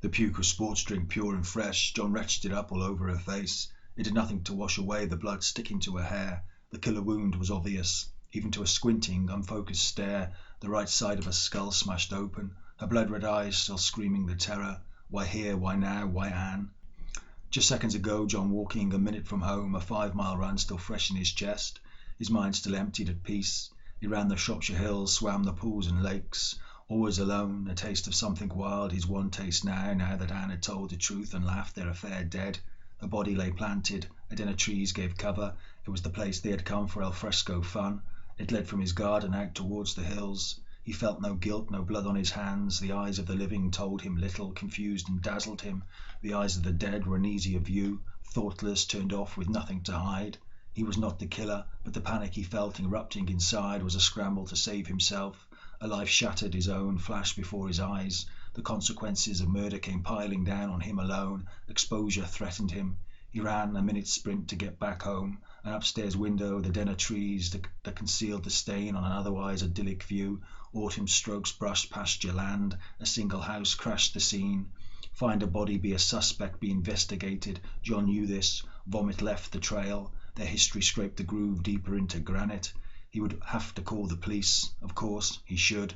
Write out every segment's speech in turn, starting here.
The puke was sports drink, pure and fresh. John retched it up all over her face. It did nothing to wash away the blood sticking to her hair. The killer wound was obvious, even to a squinting, unfocused stare. The right side of her skull smashed open, her blood-red eyes still screaming the terror. Why here? Why now? Why Anne? Just seconds ago, John walking a minute from home, a 5-mile run still fresh in his chest, his mind still emptied at peace. He ran the Shropshire hills, swam the pools and lakes, always alone, a taste of something wild, his one taste now that Anne had told the truth and laughed their affair dead. Her body lay planted, a den of trees gave cover. It was the place they had come for al fresco fun. It led from his garden out towards the hills. He felt no guilt, no blood on his hands. The eyes of the living told him little, confused and dazzled him. The eyes of the dead were an easier view, thoughtless, turned off with nothing to hide. He was not the killer, but the panic he felt erupting inside was a scramble to save himself. A life shattered, his own, flashed before his eyes. The consequences of murder came piling down on him alone. Exposure threatened him. He ran a minute's sprint to get back home. An upstairs window, the den of trees that concealed the stain on an otherwise idyllic view. Autumn strokes brushed pasture land. A single house crashed the scene. Find a body, be a suspect, be investigated. John knew this. Vomit left the trail. Their history scraped the groove deeper into granite. He would have to call the police. Of course, he should.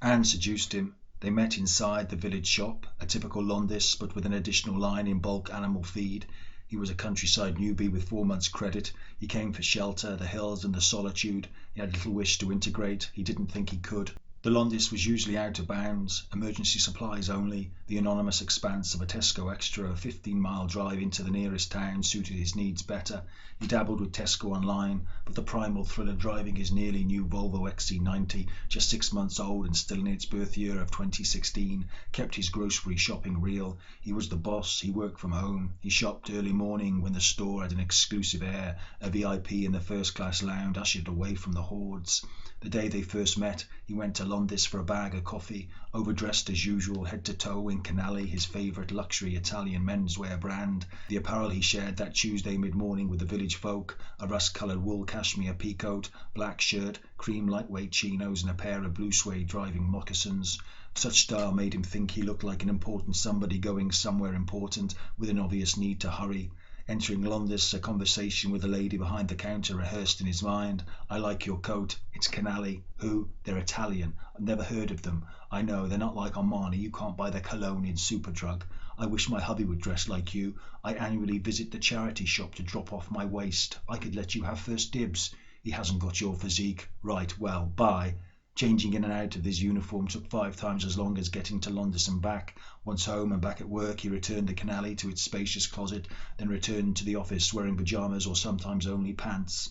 Anne seduced him. They met inside the village shop, a typical Londis, but with an additional line in bulk animal feed. He was a countryside newbie with 4 months' credit. He came for shelter, the hills and the solitude. He had little wish to integrate. He didn't think he could. The Londis was usually out of bounds, emergency supplies only. The anonymous expanse of a Tesco Extra, a 15-mile drive into the nearest town, suited his needs better. He dabbled with Tesco online, but the primal thrill of driving his nearly new Volvo XC90, just 6 months old and still in its birth year of 2016, kept his grocery shopping real. He was the boss. He worked from home. He shopped early morning when the store had an exclusive air, a VIP in the first-class lounge ushered away from the hordes. The day they first met, he went to Londis for a bag of coffee, overdressed as usual, head to toe in Canali, his favourite luxury Italian menswear brand. The apparel he shared that Tuesday mid-morning with the village folk, a rust-coloured wool cashmere peacoat, black shirt, cream lightweight chinos and a pair of blue suede driving moccasins. Such style made him think he looked like an important somebody going somewhere important with an obvious need to hurry. Entering Londis, a conversation with the lady behind the counter rehearsed in his mind. I like your coat. It's Canali. Who? They're Italian. I've never heard of them. I know, they're not like Armani. You can't buy their cologne in Superdrug. I wish my hubby would dress like you. I annually visit the charity shop to drop off my waste. I could let you have first dibs. He hasn't got your physique. Right, well, bye. Changing in and out of his uniform took 5 times as long as getting to Londis and back. Once home and back at work, he returned the Canali to its spacious closet, then returned to the office wearing pyjamas or sometimes only pants.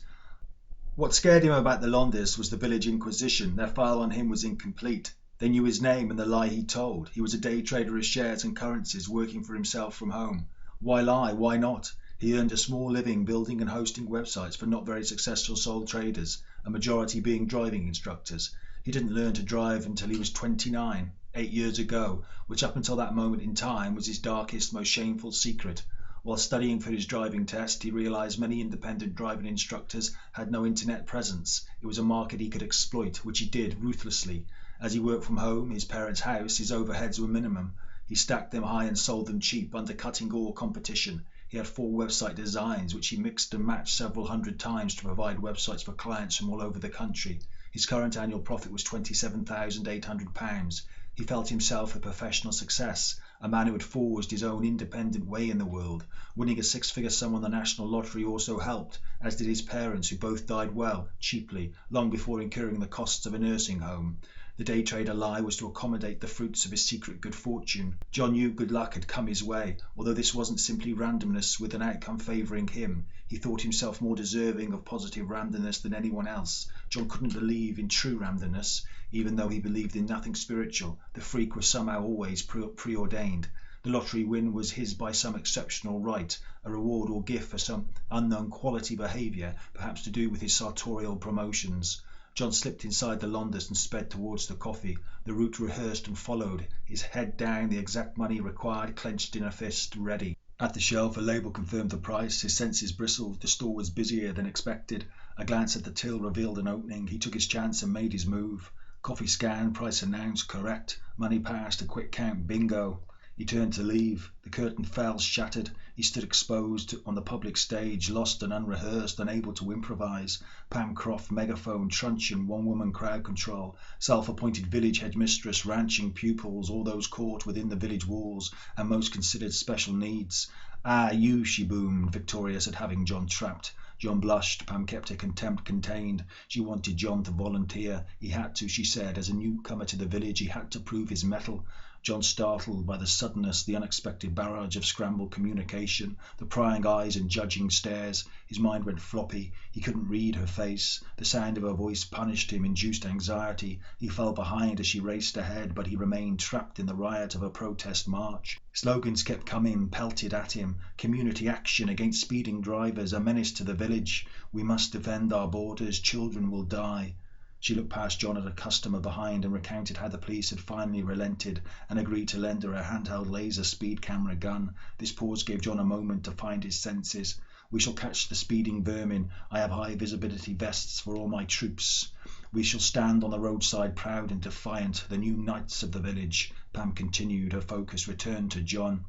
What scared him about the Londis was the village inquisition. Their file on him was incomplete. They knew his name and the lie he told. He was a day trader of shares and currencies, working for himself from home. Why lie? Why not? He earned a small living building and hosting websites for not very successful sole traders, a majority being driving instructors. He didn't learn to drive until he was 29, 8 years ago, which up until that moment in time was his darkest, most shameful secret. While studying for his driving test, he realised many independent driving instructors had no internet presence. It was a market he could exploit, which he did ruthlessly. As he worked from home, his parents' house, his overheads were minimum. He stacked them high and sold them cheap, undercutting all competition. He had 4 website designs, which he mixed and matched several hundred times to provide websites for clients from all over the country. His current annual profit was £27,800. He felt himself a professional success, a man who had forged his own independent way in the world. Winning a 6-figure sum on the national lottery also helped, as did his parents, who both died well, cheaply, long before incurring the costs of a nursing home. The day trader lie was to accommodate the fruits of his secret good fortune. John knew good luck had come his way, although this wasn't simply randomness with an outcome favouring him. He thought himself more deserving of positive randomness than anyone else. John couldn't believe in true randomness, even though he believed in nothing spiritual. The freak was somehow always preordained. The lottery win was his by some exceptional right, a reward or gift for some unknown quality behaviour, perhaps to do with his sartorial promotions. John slipped inside the Londis and sped towards the coffee. The route rehearsed and followed, his head down, the exact money required clenched in a fist, ready. At the shelf, a label confirmed the price. His senses bristled. The store was busier than expected. A glance at the till revealed an opening. He took his chance and made his move. Coffee scanned, price announced, correct. Money passed, a quick count, bingo. He turned to leave. The curtain fell, shattered. He stood exposed on the public stage, lost and unrehearsed, unable to improvise. Pam Croft, megaphone, truncheon, one-woman crowd control, self-appointed village headmistress, ranching pupils, all those caught within the village walls, and most considered special needs. "Ah, you," she boomed, victorious at having John trapped. John blushed. Pam kept her contempt contained. She wanted John to volunteer. He had to, she said. As a newcomer to the village, he had to prove his mettle. John, startled by the suddenness, the unexpected barrage of scrambled communication, the prying eyes and judging stares, his mind went floppy. He couldn't read her face. The sound of her voice punished him, induced anxiety. He fell behind as she raced ahead, but he remained trapped in the riot of a protest march. Slogans kept coming, pelted at him. Community action against speeding drivers, a menace to the village. We must defend our borders. Children will die. She looked past John at a customer behind and recounted how the police had finally relented and agreed to lend her a handheld laser speed camera gun. This pause gave John a moment to find his senses. "We shall catch the speeding vermin. I have high visibility vests for all my troops. We shall stand on the roadside proud and defiant, the new knights of the village." Pam continued, her focus returned to John.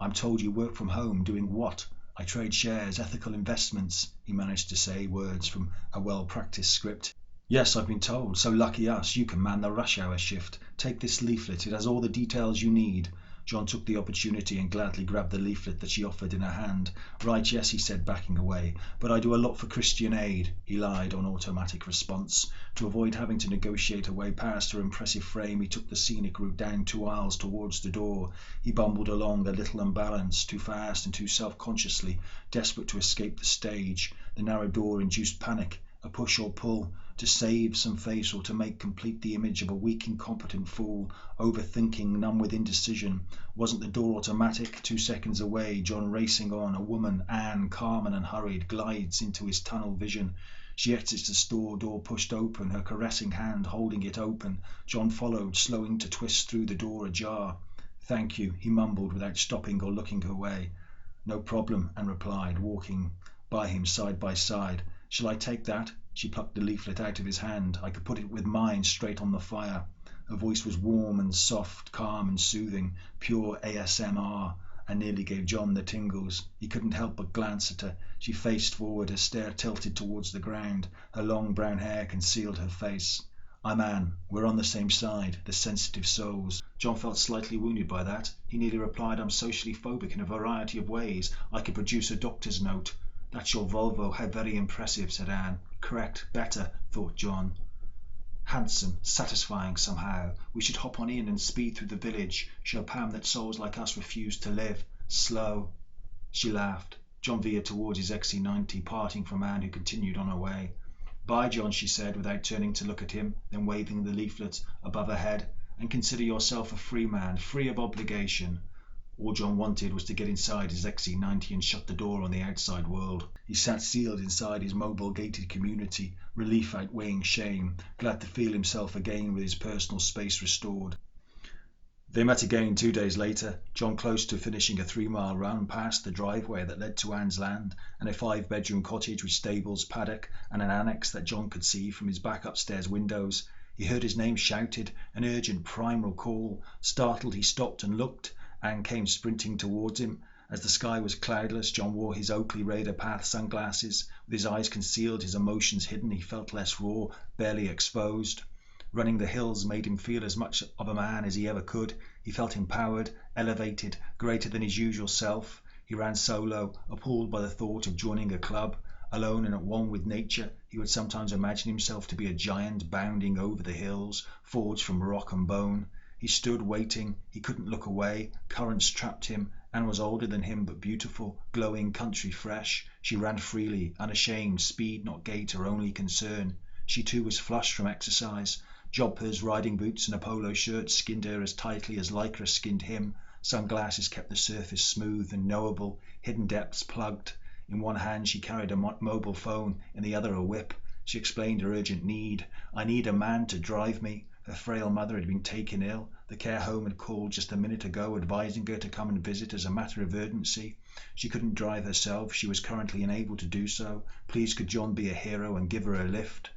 "I'm told you work from home. Doing what?" "I trade shares, ethical investments," he managed to say, words from a well-practiced script. "Yes, I've been told. So lucky us. You can man the rush hour shift. Take this leaflet. It has all the details you need." John took the opportunity and gladly grabbed the leaflet that she offered in her hand. "Right, yes," he said, backing away. "But I do a lot for Christian Aid," he lied on automatic response. To avoid having to negotiate a way past her impressive frame, he took the scenic route down 2 aisles towards the door. He bumbled along, a little unbalanced, too fast and too self-consciously, desperate to escape the stage. The narrow door induced panic, a push or pull, to save some face or to make complete the image of a weak, incompetent fool, overthinking, numb with indecision. Wasn't the door automatic? 2 seconds away, John racing on, a woman, Anne, calm and unhurried, glides into his tunnel vision. She exits the store, door pushed open, her caressing hand holding it open. John followed, slowing to twist through the door ajar. "Thank you," he mumbled without stopping or looking her way. "No problem," Anne replied, walking by him side by side. "Shall I take that?" She plucked the leaflet out of his hand. "I could put it with mine straight on the fire." Her voice was warm and soft, calm and soothing, pure ASMR, and nearly gave John the tingles. He couldn't help but glance at her. She faced forward, her stare tilted towards the ground. Her long brown hair concealed her face. "I'm Anne. We're on the same side, the sensitive souls." John felt slightly wounded by that. He nearly replied, "I'm socially phobic in a variety of ways. I could produce a doctor's note." "That's your Volvo. How very impressive," said Anne. "Correct. Better," thought John. "Handsome. Satisfying somehow. We should hop on in and speed through the village. Show Pam that souls like us refuse to live. Slow." She laughed. John veered towards his XC90, parting from Anne, who continued on her way. "Bye, John," she said, without turning to look at him, then waving the leaflet above her head. "And consider yourself a free man, free of obligation." All John wanted was to get inside his XC90 and shut the door on the outside world. He sat sealed inside his mobile gated community, relief outweighing shame, glad to feel himself again with his personal space restored. They met again 2 days later, John close to finishing a 3-mile run past the driveway that led to Anne's land, and a 5-bedroom cottage with stables, paddock, and an annex that John could see from his back upstairs windows. He heard his name shouted, an urgent primal call. Startled, he stopped and looked. Anne came sprinting towards him. As the sky was cloudless, John wore his Oakley Raider Path sunglasses. With his eyes concealed, his emotions hidden, he felt less raw, barely exposed. Running the hills made him feel as much of a man as he ever could. He felt empowered, elevated, greater than his usual self. He ran solo, appalled by the thought of joining a club. Alone and at one with nature, he would sometimes imagine himself to be a giant bounding over the hills, forged from rock and bone. He stood waiting. He couldn't look away. Currents trapped him. Anne was older than him, but beautiful, glowing, country fresh. She ran freely, unashamed, speed not gait her only concern. She too was flushed from exercise. Joppers, riding boots and a polo shirt skinned her as tightly as lycra skinned him. Sunglasses kept the surface smooth and knowable, hidden depths plugged. In one hand she carried a mobile phone, in the other a whip. She explained her urgent need. "I need a man to drive me." Her frail mother had been taken ill. The care home had called just a minute ago, advising her to come and visit as a matter of urgency. She couldn't drive herself. She was currently unable to do so. Please could John be a hero and give her a lift?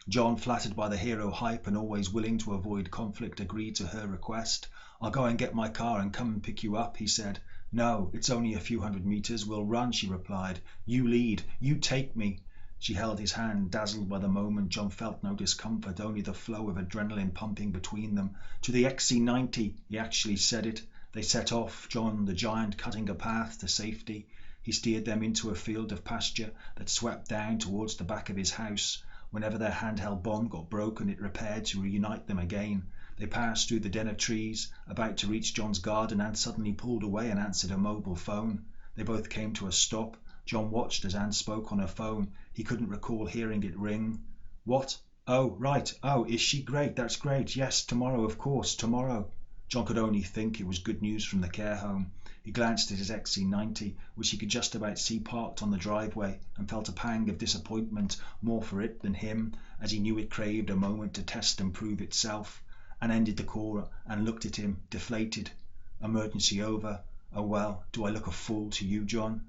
John, flattered by the hero hype and always willing to avoid conflict, agreed to her request. "I'll go and get my car and come and pick you up," he said. "No, it's only a few hundred meters. We'll run," she replied. "You lead. You take me." She held his hand, dazzled by the moment. John felt no discomfort, only the flow of adrenaline pumping between them. "To the XC90, he actually said it. They set off, John the giant cutting a path to safety. He steered them into a field of pasture that swept down towards the back of his house. Whenever their handheld bomb got broken, it repaired to reunite them again. They passed through the den of trees, about to reach John's garden, and suddenly pulled away and answered a mobile phone. They both came to a stop. John watched as Anne spoke on her phone. He couldn't recall hearing it ring. "What? Oh, right. Oh, is she? Great, that's great. Yes, tomorrow, of course, tomorrow." John could only think it was good news from the care home. He glanced at his XC90, which he could just about see parked on the driveway, and felt a pang of disappointment, more for it than him, as he knew it craved a moment to test and prove itself. And ended the call and looked at him, deflated. Emergency over. "Oh well, do I look a fool to you, John?"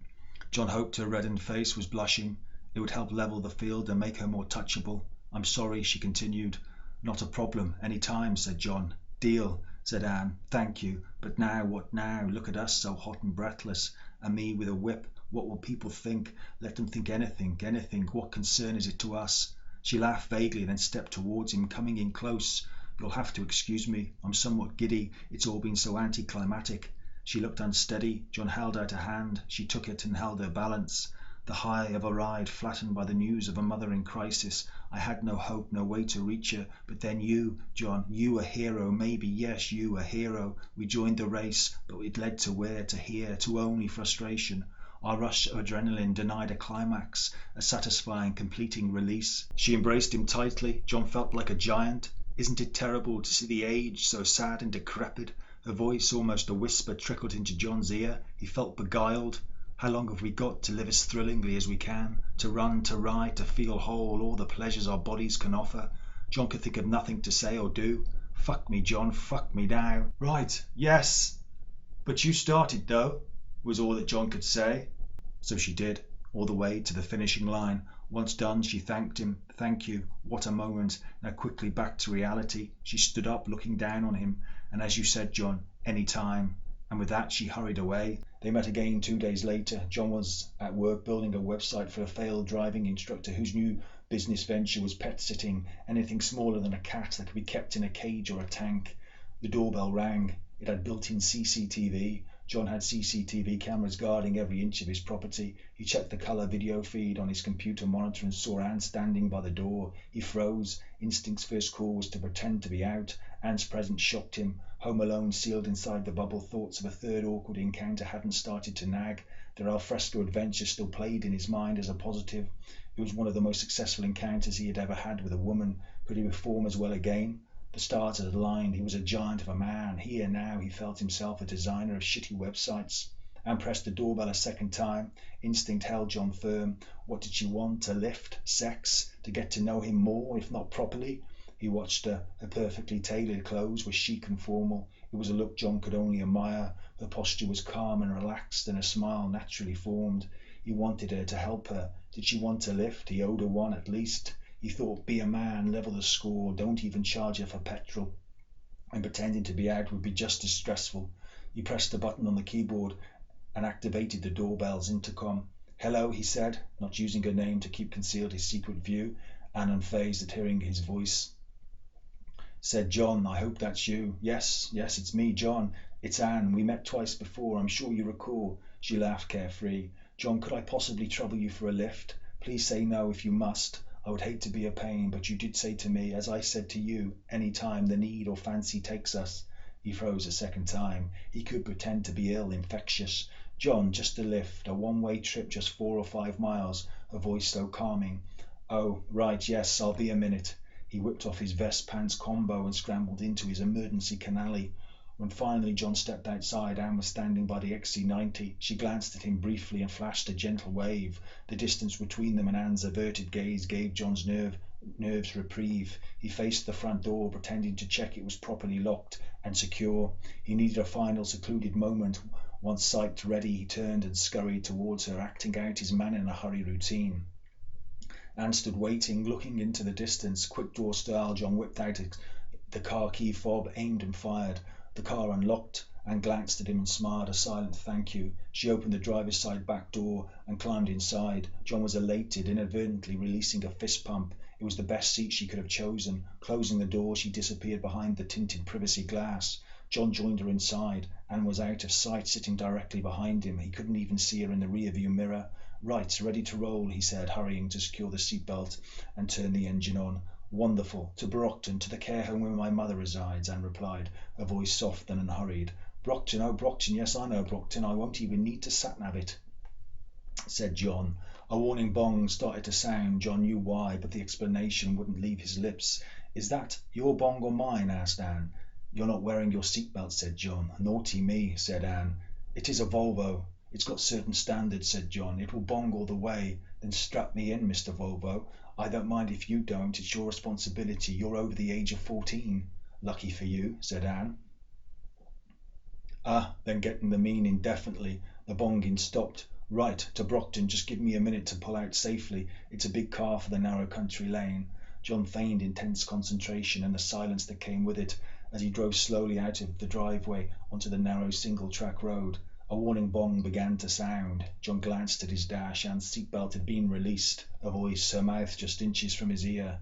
John hoped her reddened face was blushing. It would help level the field and make her more touchable. "I'm sorry," she continued. "Not a problem, any time," said John. "Deal," said Anne. "Thank you. But now, what now? Look at us, so hot and breathless, and me with a whip. What will people think? Let them think anything, anything. What concern is it to us?" She laughed vaguely, then stepped towards him, coming in close. "You'll have to excuse me. I'm somewhat giddy. It's all been so anticlimactic." She looked unsteady. John held out a hand. She took it and held her balance. The high of a ride, flattened by the news of a mother in crisis. I had no hope, no way to reach her. But then you, John, you a hero, maybe, yes, you a hero. We joined the race, but it led to where? To here, to only frustration. Our rush of adrenaline denied a climax, a satisfying, completing release. She embraced him tightly. John felt like a giant. "Isn't it terrible to see the age so sad and decrepit?" Her voice, almost a whisper, trickled into John's ear. He felt beguiled. "How long have we got to live as thrillingly as we can? To run, to ride, to feel whole, all the pleasures our bodies can offer?" John could think of nothing to say or do. "Fuck me, John, fuck me now." "Right, yes. But you started, though," was all that John could say. So she did, all the way to the finishing line. Once done, she thanked him. "Thank you." What a moment. Now quickly back to reality. She stood up, looking down on him. "And as you said, John, any time." And with that she hurried away. They met again 2 days later. John was at work building a website for a failed driving instructor whose new business venture was pet sitting, anything smaller than a cat that could be kept in a cage or a tank. The doorbell rang. It had built-in CCTV. John had CCTV cameras guarding every inch of his property. He checked the colour video feed on his computer monitor and saw Anne standing by the door. He froze. Instinct's first call was to pretend to be out. Anne's presence shocked him. Home alone, sealed inside the bubble, thoughts of a third awkward encounter hadn't started to nag. Their alfresco adventure still played in his mind as a positive. It was one of the most successful encounters he had ever had with a woman. Could he reform as well again? The stars had aligned. He was a giant of a man. Here now he felt himself a designer of shitty websites. Anne pressed the doorbell a second time. Instinct held John firm. What did she want? A lift? Sex? To get to know him more, if not properly? He watched her. Her perfectly tailored clothes were chic and formal. It was a look John could only admire. Her posture was calm and relaxed, and a smile naturally formed. He wanted her to help her. Did she want a lift? He owed her one at least. He thought, be a man, level the score, don't even charge her for petrol. And pretending to be out would be just as stressful. He pressed the button on the keyboard and activated the doorbell's intercom. "Hello," he said, not using her name to keep concealed his secret view. Anne, unfazed at hearing his voice, said, "John, I hope that's you." Yes, it's me, John. It's Anne. We met twice before. I'm sure you recall." She laughed carefree. "John, could I possibly trouble you for a lift? Please say no if you must. I would hate to be a pain, but you did say to me, as I said to you, any time the need or fancy takes us." He froze a second time. He could pretend to be ill, infectious. "John, just a lift, a one-way trip, just 4 or 5 miles." Her voice so calming. "Oh, right, yes, I'll be a minute." He whipped off his vest pants combo and scrambled into his emergency canale. When finally John stepped outside, Anne was standing by the XC90. She glanced at him briefly and flashed a gentle wave. The distance between them and Anne's averted gaze gave John's nerves reprieve. He faced the front door, pretending to check it was properly locked and secure. He needed a final secluded moment. Once psyched ready, he turned and scurried towards her, acting out his man-in-a-hurry routine. Anne stood waiting, looking into the distance. Quick draw style, John whipped out the car key fob, aimed and fired. The car unlocked. Anne glanced at him and smiled a silent thank you. She opened the driver's side back door and climbed inside. John was elated, inadvertently releasing a fist pump. It was the best seat she could have chosen. Closing the door, she disappeared behind the tinted privacy glass. John joined her inside. Anne was out of sight, sitting directly behind him. He couldn't even see her in the rear-view mirror. Right, ready to roll, he said, hurrying to secure the seatbelt and turn the engine on. Wonderful. To Brockton, to the care home where my mother resides, Anne replied, her voice soft and unhurried. Brockton, oh Brockton, yes I know Brockton, I won't even need to sat-nav it, said John. A warning bong started to sound. John knew why, but the explanation wouldn't leave his lips. Is that your bong or mine? Asked Anne. You're not wearing your seatbelt, said John. Naughty me, said Anne. It is a Volvo. It's got certain standards, said John. It will bong all the way. Then strap me in, Mr. Volvo. I don't mind if you don't. It's your responsibility. You're over the age of 14. Lucky for you, said Anne. Ah, then getting the meaning definitely. The bonging stopped. Right, to Brockton, just give me a minute to pull out safely. It's a big car for the narrow country lane. John feigned intense concentration and the silence that came with it as he drove slowly out of the driveway onto the narrow single-track road. A warning bong began to sound. John glanced at his dash. Anne's seatbelt had been released. A voice, her mouth just inches from his ear.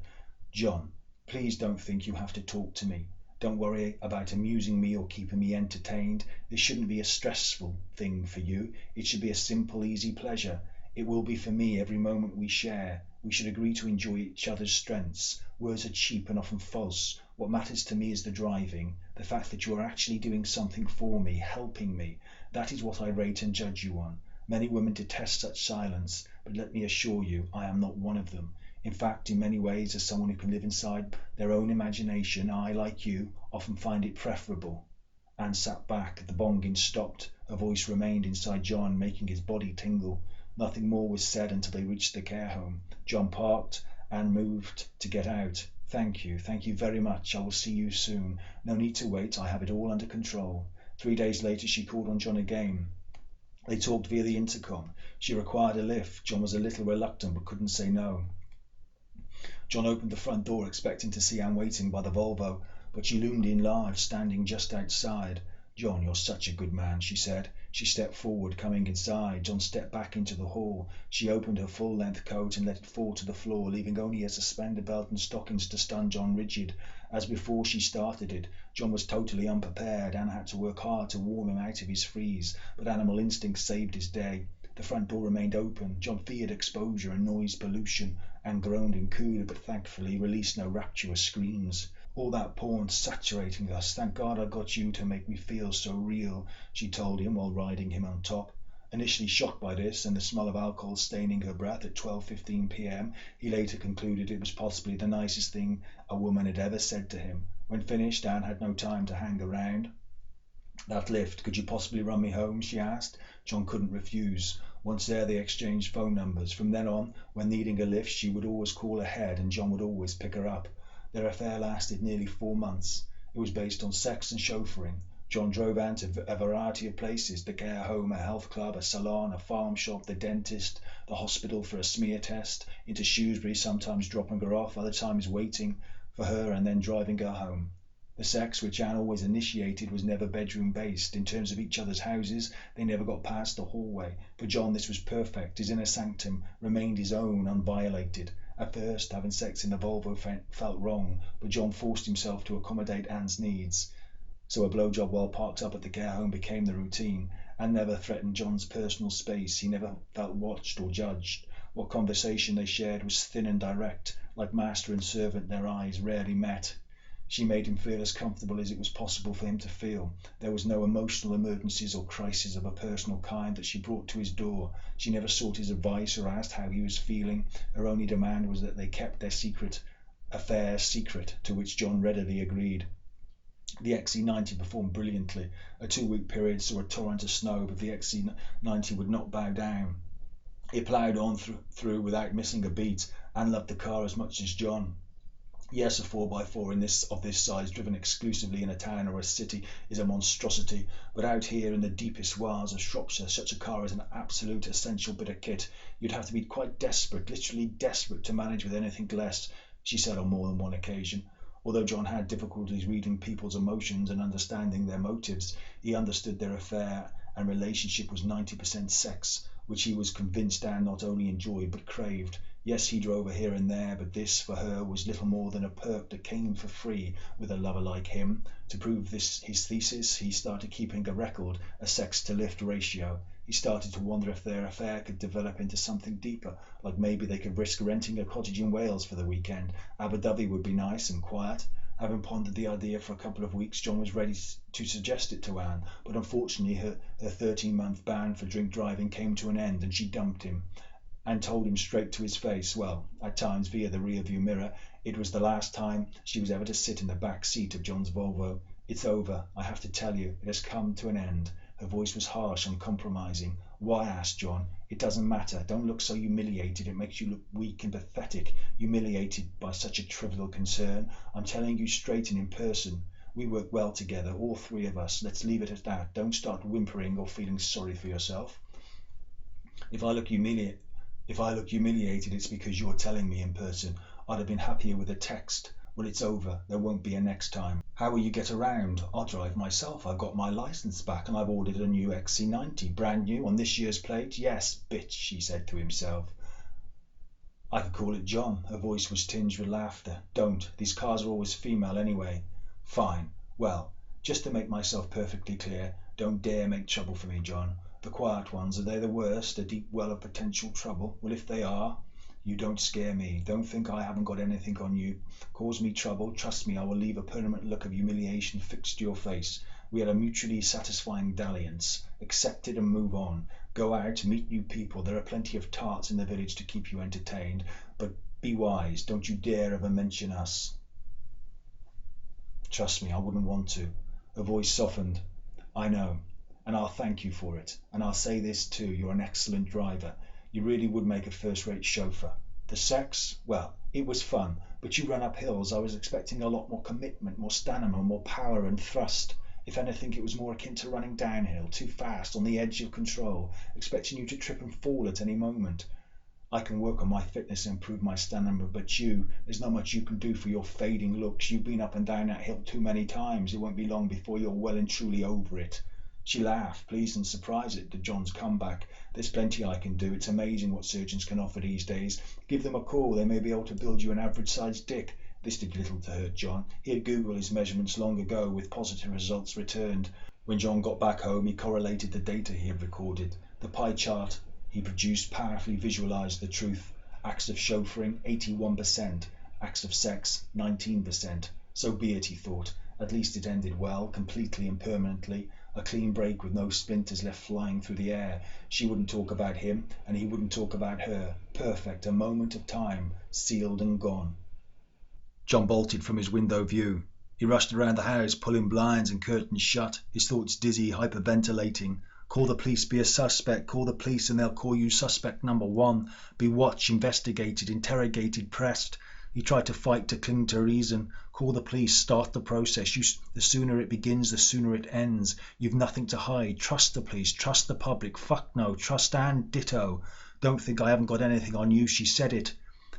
John, please don't think you have to talk to me. Don't worry about amusing me or keeping me entertained. This shouldn't be a stressful thing for you. It should be a simple, easy pleasure. It will be for me every moment we share. We should agree to enjoy each other's strengths. Words are cheap and often false. What matters to me is the driving, the fact that you are actually doing something for me, helping me. That is what I rate and judge you on. Many women detest such silence, but let me assure you, I am not one of them. In fact, in many ways, as someone who can live inside their own imagination, I, like you, often find it preferable. Anne sat back. The bonging stopped. Her voice remained inside John, making his body tingle. Nothing more was said until they reached the care home. John parked. Anne moved to get out. Thank you very much. I will see you soon. No need to wait. I have it all under control. 3 days later, she called on John again. They talked via the intercom. She required a lift. John was a little reluctant, but couldn't say no. John opened the front door, expecting to see Anne waiting by the Volvo, but she loomed in large, standing just outside. John, you're such a good man, she said. She stepped forward, coming inside. John stepped back into the hall. She opened her full-length coat and let it fall to the floor, leaving only a suspender belt and stockings to stun John rigid. As before she started it, John was totally unprepared. Anne had to work hard to warm him out of his freeze, but animal instinct saved his day. The front door remained open. John feared exposure and noise pollution, and groaned and cooed, but thankfully released no rapturous screams. All that porn saturating us. Thank God I got you to make me feel so real, she told him while riding him on top. Initially shocked by this and the smell of alcohol staining her breath at 12:15 p.m, he later concluded it was possibly the nicest thing a woman had ever said to him. When finished, Anne had no time to hang around. That lift, could you possibly run me home? She asked. John couldn't refuse. Once there, they exchanged phone numbers. From then on, when needing a lift, she would always call ahead and John would always pick her up. Their affair lasted nearly 4 months. It was based on sex and chauffeuring. John drove Anne to a variety of places: the care home, a health club, a salon, a farm shop, the dentist, the hospital for a smear test, into Shrewsbury, sometimes dropping her off, other times waiting for her and then driving her home. The sex, which Anne always initiated, was never bedroom-based. In terms of each other's houses, they never got past the hallway. For John, this was perfect. His inner sanctum remained his own, unviolated. At first, having sex in the Volvo felt wrong, but John forced himself to accommodate Anne's needs. So a blowjob while parked up at the care home became the routine. Anne never threatened John's personal space. He never felt watched or judged. What conversation they shared was thin and direct. Like master and servant, their eyes rarely met. She made him feel as comfortable as it was possible for him to feel. There was no emotional emergencies or crises of a personal kind that she brought to his door. She never sought his advice or asked how he was feeling. Her only demand was that they kept their affair secret, to which John readily agreed. The XC90 performed brilliantly. A 2-week period saw a torrent of snow, but the XC90 would not bow down. It ploughed on through without missing a beat, and loved the car as much as John. Yes, a 4x4 of this size, driven exclusively in a town or a city, is a monstrosity, but out here in the deepest wilds of Shropshire, such a car is an absolute essential bit of kit. You'd have to be quite desperate, literally desperate, to manage with anything less, she said on more than one occasion. Although John had difficulties reading people's emotions and understanding their motives, he understood their affair and relationship was 90% sex, which he was convinced Anne not only enjoyed but craved. Yes, he drove her here and there, but this, for her, was little more than a perk that came for free with a lover like him. To prove his thesis, he started keeping a record, a sex-to-lift ratio. He started to wonder if their affair could develop into something deeper, like maybe they could risk renting a cottage in Wales for the weekend. Abu Dhabi would be nice and quiet. Having pondered the idea for a couple of weeks, John was ready to suggest it to Anne, but unfortunately her 13-month ban for drink driving came to an end and she dumped him and told him straight to his face, well, at times via the rear-view mirror, it was the last time she was ever to sit in the back seat of John's Volvo. It's over. I have to tell you, it has come to an end. Her voice was harsh, uncompromising. Why? Asked John. It doesn't matter. Don't look so humiliated. It makes you look weak and pathetic, humiliated by such a trivial concern. I'm telling you straight and in person. We work well together, all three of us. Let's leave it at that. Don't start whimpering or feeling sorry for yourself. If I look humiliated, it's because you're telling me in person. I'd have been happier with a text. Well, it's over. There won't be a next time. How will you get around? I'll drive myself. I've got my license back and I've ordered a new XC90, brand new, on this year's plate. Yes, bitch, he said to himself. I could call it John. Her voice was tinged with laughter. Don't. These cars are always female anyway. Fine. Well, just to make myself perfectly clear, don't dare make trouble for me, John. The quiet ones, are they the worst, a deep well of potential trouble? Well, if they are, you don't scare me. Don't think I haven't got anything on you. Cause me trouble, trust me, I will leave a permanent look of humiliation fixed to your face. We had a mutually satisfying dalliance. Accept it and move on. Go out, meet new people. There are plenty of tarts in the village to keep you entertained. But be wise, don't you dare ever mention us. Trust me, I wouldn't want to. Her voice softened. I know. And I'll thank you for it. And I'll say this too, you're an excellent driver. You really would make a first-rate chauffeur. The sex, well, it was fun, but you run up hills. I was expecting a lot more commitment, more stamina, more power and thrust. If anything, it was more akin to running downhill, too fast, on the edge of control, expecting you to trip and fall at any moment. I can work on my fitness and improve my stamina, but there's not much you can do for your fading looks. You've been up and down that hill too many times. It won't be long before you're well and truly over it. She laughed, pleased and surprised at John's comeback. There's plenty I can do. It's amazing what surgeons can offer these days. Give them a call. They may be able to build you an average-sized dick. This did little to hurt John. He had Googled his measurements long ago, with positive results returned. When John got back home, he correlated the data he had recorded. The pie chart he produced powerfully visualized the truth. Acts of chauffeuring, 81%. Acts of sex, 19%. So be it, he thought. At least it ended well, completely and permanently. A clean break with no splinters left flying through the air. She wouldn't talk about him, and he wouldn't talk about her. Perfect, a moment of time, sealed and gone. John bolted from his window view. He rushed around the house, pulling blinds and curtains shut, his thoughts dizzy, hyperventilating. Call the police, be a suspect, call the police and they'll call you suspect number one. Be watched, investigated, interrogated, pressed. He tried to fight, to cling to reason. Call the police, start the process. The sooner it begins, the sooner it ends. You've nothing to hide. Trust the police, trust the public. Fuck no, trust Anne, ditto. Don't think I haven't got anything on you, she said it.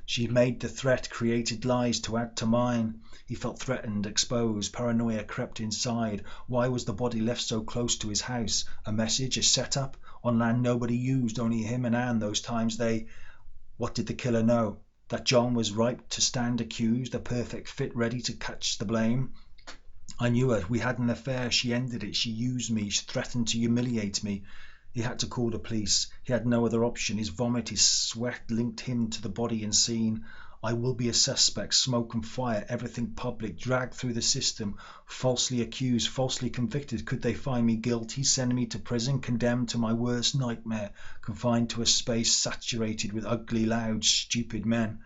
She made the threat, created lies to add to mine. He felt threatened, exposed. Paranoia crept inside. Why was the body left so close to his house? A message, a setup? On land nobody used, only him and Anne those times they... What did the killer know? That John was ripe to stand accused, a perfect fit, ready to catch the blame. I knew it. We had an affair. She ended it. She used me. She threatened to humiliate me. He had to call the police. He had no other option. His vomit, his sweat linked him to the body and scene. I will be a suspect, smoke and fire, everything public, dragged through the system, falsely accused, falsely convicted. Could they find me guilty, send me to prison, condemned to my worst nightmare, confined to a space saturated with ugly, loud, stupid men?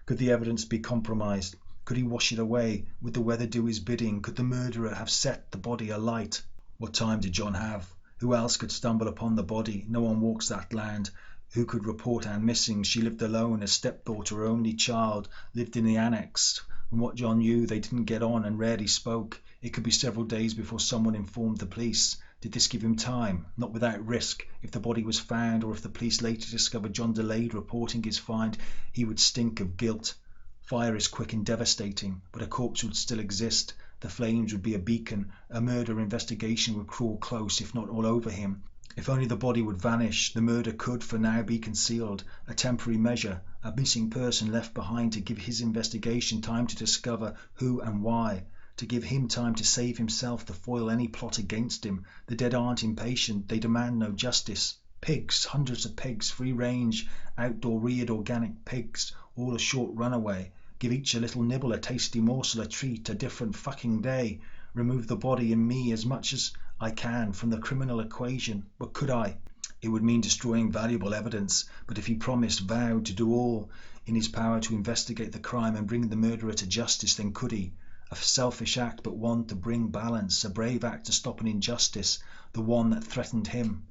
Could the evidence be compromised? Could he wash it away? Would the weather do his bidding? Could the murderer have set the body alight? What time did John have? Who else could stumble upon the body? No one walks that land. Who could report Anne missing? She lived alone, a stepdaughter, her only child, lived in the annex, From what John knew, they didn't get on and rarely spoke. It could be several days before someone informed the police. Did this give him time? Not without risk. If the body was found, or if the police later discovered John delayed reporting his find, he would stink of guilt. Fire is quick and devastating, but a corpse would still exist. The flames would be a beacon. A murder investigation would crawl close, if not all over him. If only the body would vanish, the murder could for now be concealed. A temporary measure, a missing person left behind to give his investigation time to discover who and why, to give him time to save himself, to foil any plot against him. The dead aren't impatient, they demand no justice. Pigs, hundreds of pigs, free range, outdoor reared organic pigs, all a short runaway. Give each a little nibble, a tasty morsel, a treat, a different fucking day. Remove the body and me as much as I can from the criminal equation. But could I? It would mean destroying valuable evidence. But if he promised, vowed to do all in his power to investigate the crime and bring the murderer to justice, then could he? A selfish act, but one to bring balance. A brave act to stop an injustice, the one that threatened him.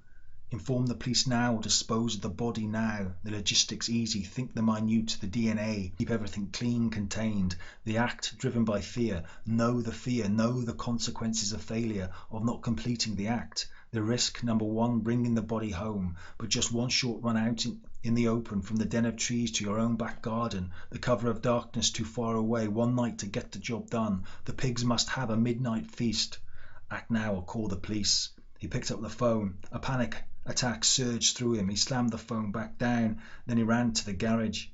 Inform the police now, or dispose of the body now. The logistics easy, think the minute, the DNA, keep everything clean, contained. The act driven by fear, know the consequences of failure, of not completing the act. The risk, number one, bringing the body home, but just one short run out in the open, from the den of trees to your own back garden, the cover of darkness too far away, one night to get the job done. The pigs must have a midnight feast. Act now or call the police. He picked up the phone. A panic attack surged through him. He slammed the phone back down, then he ran to the garage.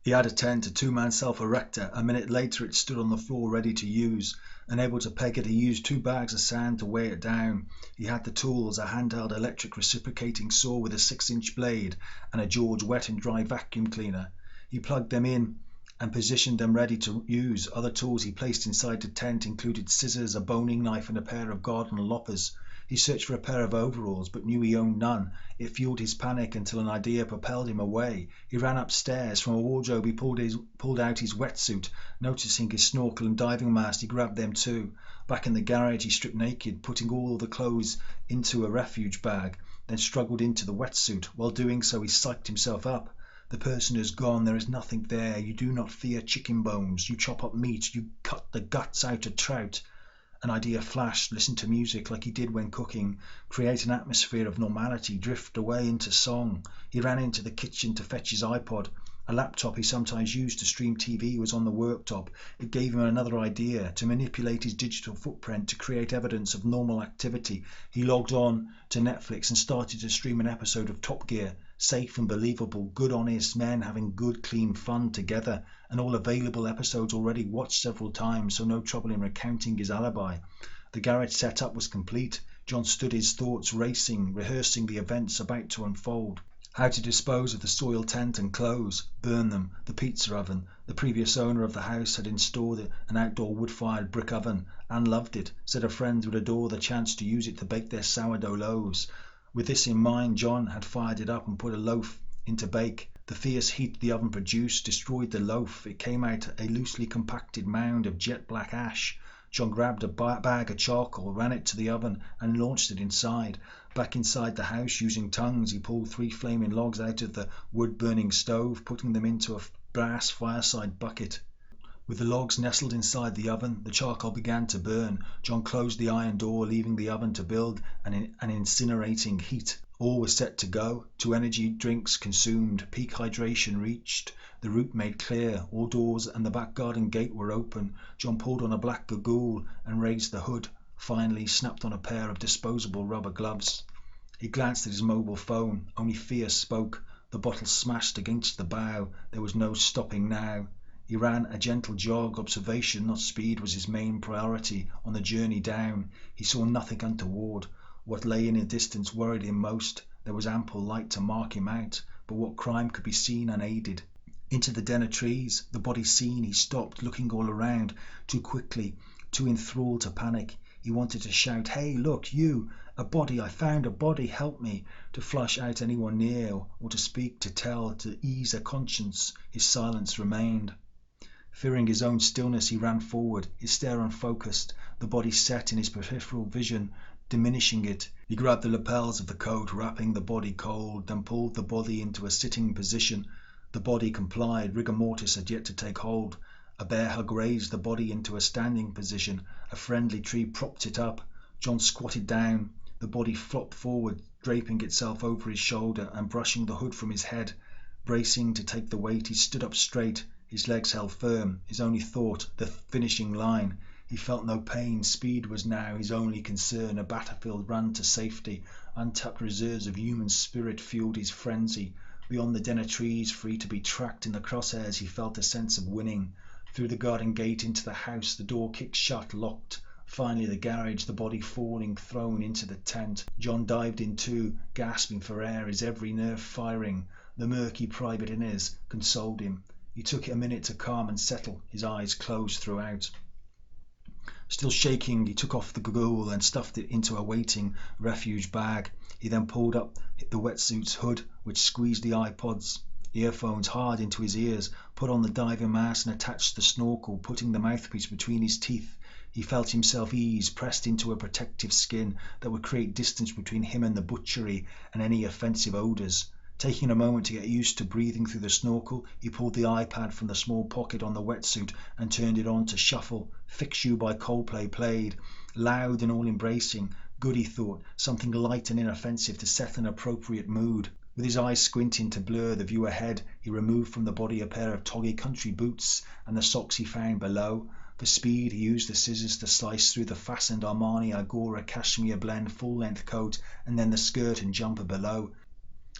He had a tent, a two-man self-erector. A minute later it stood on the floor ready to use. Unable to peg it, he used 2 bags of sand to weigh it down. He had the tools, a handheld electric reciprocating saw with a 6-inch blade and a George wet and dry vacuum cleaner. He plugged them in and positioned them ready to use. Other tools he placed inside the tent included scissors, a boning knife and a pair of garden loppers. He searched for a pair of overalls, but knew he owned none. It fueled his panic until an idea propelled him away. He ran upstairs. From a wardrobe he pulled out his wetsuit. Noticing his snorkel and diving mask, he grabbed them too. Back in the garage he stripped naked, putting all the clothes into a refuge bag, then struggled into the wetsuit. While doing so he psyched himself up. The person is gone. There is nothing there. You do not fear chicken bones. You chop up meat. You cut the guts out of trout. An idea flashed. Listen to music like he did when cooking. Create an atmosphere of normality. Drift away into song. He ran into the kitchen to fetch his iPod. A laptop he sometimes used to stream TV was on the worktop. It gave him another idea, to manipulate his digital footprint, to create evidence of normal activity. He logged on to Netflix and started to stream an episode of Top Gear. Safe and believable, good honest men having good clean fun together, and all available episodes already watched several times, so no trouble in recounting his alibi. The garage setup was complete. John stood, his thoughts racing, rehearsing the events about to unfold. How to dispose of the soiled tent and clothes, burn them, the pizza oven. The previous owner of the house had installed an outdoor wood-fired brick oven and loved it, said her friends would adore the chance to use it to bake their sourdough loaves. With this in mind, John had fired it up and put a loaf in to bake. The fierce heat the oven produced destroyed the loaf. It came out a loosely compacted mound of jet black ash. John grabbed a bag of charcoal, ran it to the oven and launched it inside. Back inside the house, using tongues, he pulled 3 flaming logs out of the wood-burning stove, putting them into a brass fireside bucket. With the logs nestled inside the oven, the charcoal began to burn. John closed the iron door, leaving the oven to build an incinerating heat. All was set to go. 2 energy drinks consumed. Peak hydration reached. The route made clear. All doors and the back garden gate were open. John pulled on a black goggle and raised the hood. Finally snapped on a pair of disposable rubber gloves. He glanced at his mobile phone. Only fear spoke. The bottle smashed against the bow. There was no stopping now. He ran a gentle jog. Observation, not speed, was his main priority on the journey down. He saw nothing untoward. What lay in the distance worried him most. There was ample light to mark him out, but what crime could be seen unaided? Into the den of trees, the body seen, he stopped, looking all around, too quickly, too enthralled to panic. He wanted to shout, "Hey, look, you! A body! I found a body! Help me!" To flush out anyone near, or to speak, to tell, to ease a conscience. His silence remained. Fearing his own stillness, he ran forward, his stare unfocused, the body set in his peripheral vision, diminishing it. He grabbed the lapels of the coat, wrapping the body cold, then pulled the body into a sitting position. The body complied. Rigor mortis had yet to take hold. A bear hug raised the body into a standing position. A friendly tree propped it up. John squatted down. The body flopped forward, draping itself over his shoulder and brushing the hood from his head. Bracing to take the weight, he stood up straight. His legs held firm. His only thought, the finishing line. He felt no pain. Speed was now his only concern. A battlefield ran to safety. Untapped reserves of human spirit fueled his frenzy. Beyond the den of trees, free to be tracked in the crosshairs, he felt a sense of winning. Through the garden gate into the house, the door kicked shut, locked. Finally the garage, the body falling, thrown into the tent. John dived in too, gasping for air, his every nerve firing. The murky private inners consoled him. He took a minute to calm and settle, his eyes closed throughout. Still shaking, he took off the ghoul and stuffed it into a waiting refuge bag. He then pulled up the wetsuit's hood, which squeezed the iPod's earphones hard into his ears, put on the diving mask and attached the snorkel, putting the mouthpiece between his teeth. He felt himself ease, pressed into a protective skin that would create distance between him and the butchery and any offensive odours. Taking a moment to get used to breathing through the snorkel, he pulled the iPad from the small pocket on the wetsuit and turned it on to shuffle. Fix You by Coldplay played, loud and all-embracing. Good, he thought, something light and inoffensive to set an appropriate mood. With his eyes squinting to blur the view ahead, he removed from the body a pair of toggy country boots and the socks he found below. For speed, he used the scissors to slice through the fastened Armani Agora cashmere blend full-length coat and then the skirt and jumper below.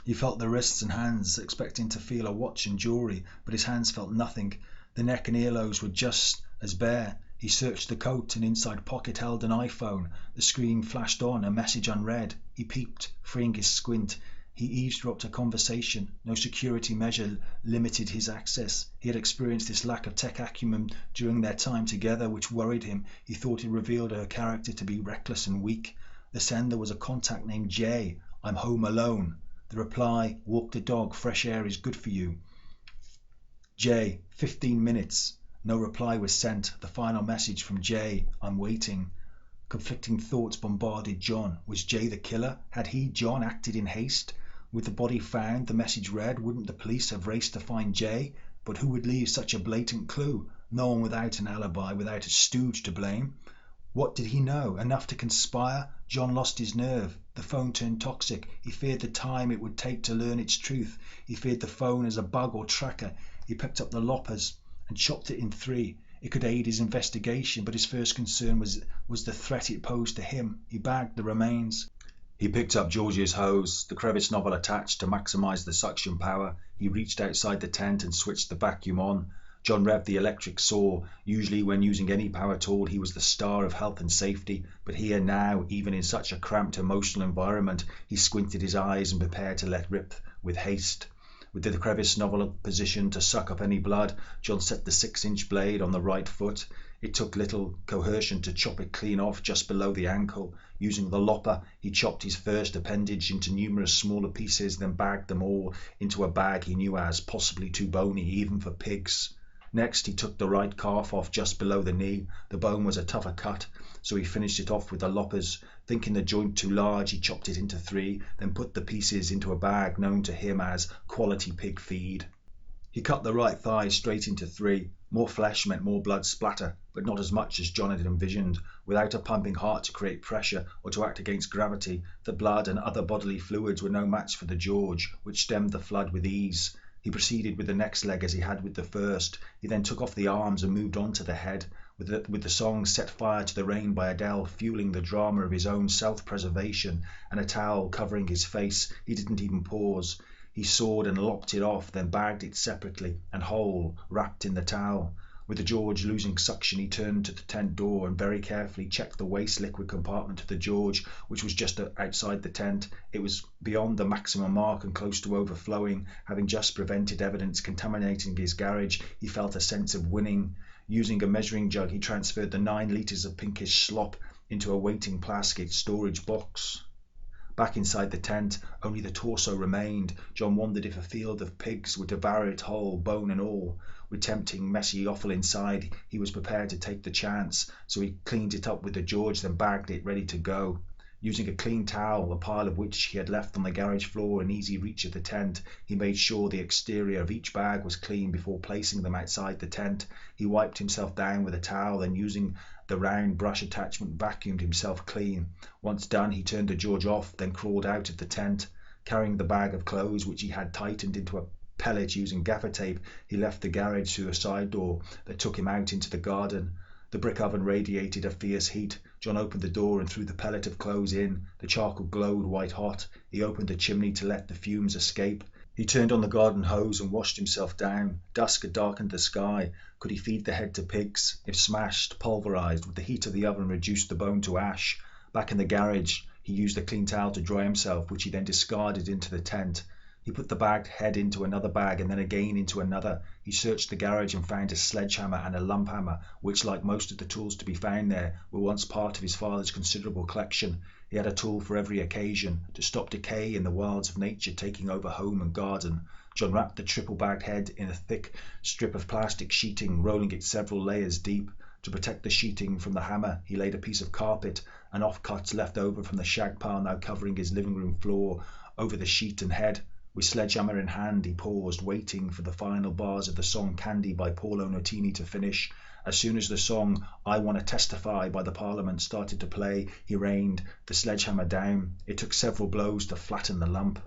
He felt the wrists and hands, expecting to feel a watch and jewellery, but his hands felt nothing. The neck and earlobes were just as bare. He searched the coat, an inside pocket held an iPhone. The screen flashed on, a message unread. He peeped, freeing his squint. He eavesdropped a conversation. No security measure limited his access. He had experienced this lack of tech acumen during their time together, which worried him. He thought it revealed her character to be reckless and weak. The sender was a contact named Jay. I'm home alone. The reply, walk the dog, fresh air is good for you. Jay, 15 minutes. No reply was sent. The final message from Jay, I'm waiting. Conflicting thoughts bombarded John. Was Jay the killer? Had he, John, acted in haste? With the body found, the message read, wouldn't the police have raced to find Jay? But who would leave such a blatant clue? No one without an alibi, without a stooge to blame. What did he know? Enough to conspire? John lost his nerve. The phone turned toxic. He feared the time it would take to learn its truth. He feared the phone as a bug or tracker. He picked up the loppers and chopped it in three. It could aid his investigation, but his first concern was the threat it posed to him. He bagged the remains. He picked up George's hose, the crevice nozzle attached to maximise the suction power. He reached outside the tent and switched the vacuum on. John revved the electric saw. Usually when using any power tool he was the star of health and safety, but here now, even in such a cramped emotional environment, he squinted his eyes and prepared to let rip with haste. With the crevice nozzle positioned to suck up any blood, John set the 6-inch blade on the right foot. It took little coercion to chop it clean off just below the ankle. Using the lopper, he chopped his first appendage into numerous smaller pieces, then bagged them all into a bag he knew as possibly too bony even for pigs. Next, he took the right calf off just below the knee. The bone was a tougher cut, so he finished it off with the loppers. Thinking the joint too large, he chopped it into 3, then put the pieces into a bag known to him as quality pig feed. He cut the right thigh straight into 3. More flesh meant more blood splatter, but not as much as John had envisioned. Without a pumping heart to create pressure or to act against gravity, the blood and other bodily fluids were no match for the George, which stemmed the flood with ease. He proceeded with the next leg as he had with the first. He then took off the arms and moved on to the head. With the song Set Fire to the Rain by Adele fueling the drama of his own self-preservation and a towel covering his face, he didn't even pause. He sawed and lopped it off, then bagged it separately and whole, wrapped in the towel. With the George losing suction, he turned to the tent door and very carefully checked the waste liquid compartment of the George, which was just outside the tent. It was beyond the maximum mark and close to overflowing. Having just prevented evidence contaminating his garage, he felt a sense of winning. Using a measuring jug, he transferred the 9 litres of pinkish slop into a waiting plastic storage box. Back inside the tent, only the torso remained. John wondered if a field of pigs would devour it whole, bone and all. With tempting, messy offal inside, he was prepared to take the chance, so he cleaned it up with the George, then bagged it, ready to go. Using a clean towel, a pile of which he had left on the garage floor in easy reach of the tent, he made sure the exterior of each bag was clean before placing them outside the tent. He wiped himself down with a towel, then using the round brush attachment vacuumed himself clean. Once done, he turned the George off, then crawled out of the tent. Carrying the bag of clothes, which he had tightened into a pellet using gaffer tape, he left the garage through a side door that took him out into the garden. The brick oven radiated a fierce heat. John opened the door and threw the pellet of clothes in. The charcoal glowed white hot. He opened the chimney to let the fumes escape. He turned on the garden hose and washed himself down. Dusk had darkened the sky. Could he feed the head to pigs? If smashed, pulverized, would the heat of the oven reduce the bone to ash? Back in the garage, he used a clean towel to dry himself, which he then discarded into the tent. He put the bagged head into another bag and then again into another. He searched the garage and found a sledgehammer and a lump hammer, which, like most of the tools to be found there, were once part of his father's considerable collection. He had a tool for every occasion, to stop decay in the wilds of nature taking over home and garden. John wrapped the triple-bagged head in a thick strip of plastic sheeting, rolling it several layers deep. To protect the sheeting from the hammer, he laid a piece of carpet and offcuts left over from the shag pile now covering his living room floor over the sheet and head. With sledgehammer in hand, he paused, waiting for the final bars of the song Candy by Paolo Nutini to finish. As soon as the song I Want to Testify by the Parliament started to play, he rained the sledgehammer down. It took several blows to flatten the lump.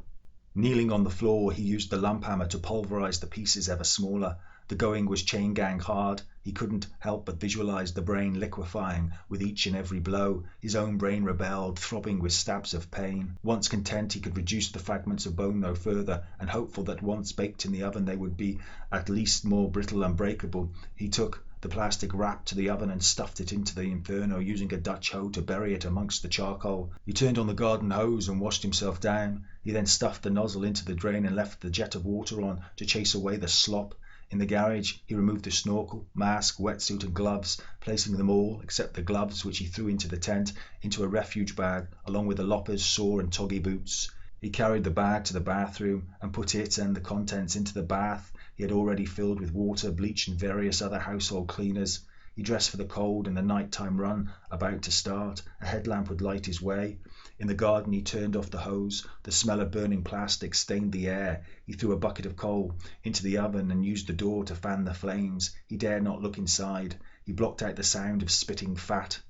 Kneeling on the floor, he used the lump hammer to pulverize the pieces ever smaller. The going was chain gang hard. He couldn't help but visualize the brain liquefying with each and every blow. His own brain rebelled, throbbing with stabs of pain. Once content he could reduce the fragments of bone no further, and hopeful that once baked in the oven they would be at least more brittle and breakable, he took the plastic wrap to the oven and stuffed it into the inferno, using a Dutch hoe to bury it amongst the charcoal. He turned on the garden hose and washed himself down. He then stuffed the nozzle into the drain and left the jet of water on to chase away the slop. In the garage, he removed the snorkel, mask, wetsuit and gloves, placing them all, except the gloves which he threw into the tent, into a refuge bag, along with the loppers, saw and toggy boots. He carried the bag to the bathroom and put it and the contents into the bath he had already filled with water, bleach and various other household cleaners. He dressed for the cold and the night-time run about to start. A headlamp would light his way. In the garden he turned off the hose. The smell of burning plastic stained the air. He threw a bucket of coal into the oven and used the door to fan the flames. He dared not look inside. He blocked out the sound of spitting fat.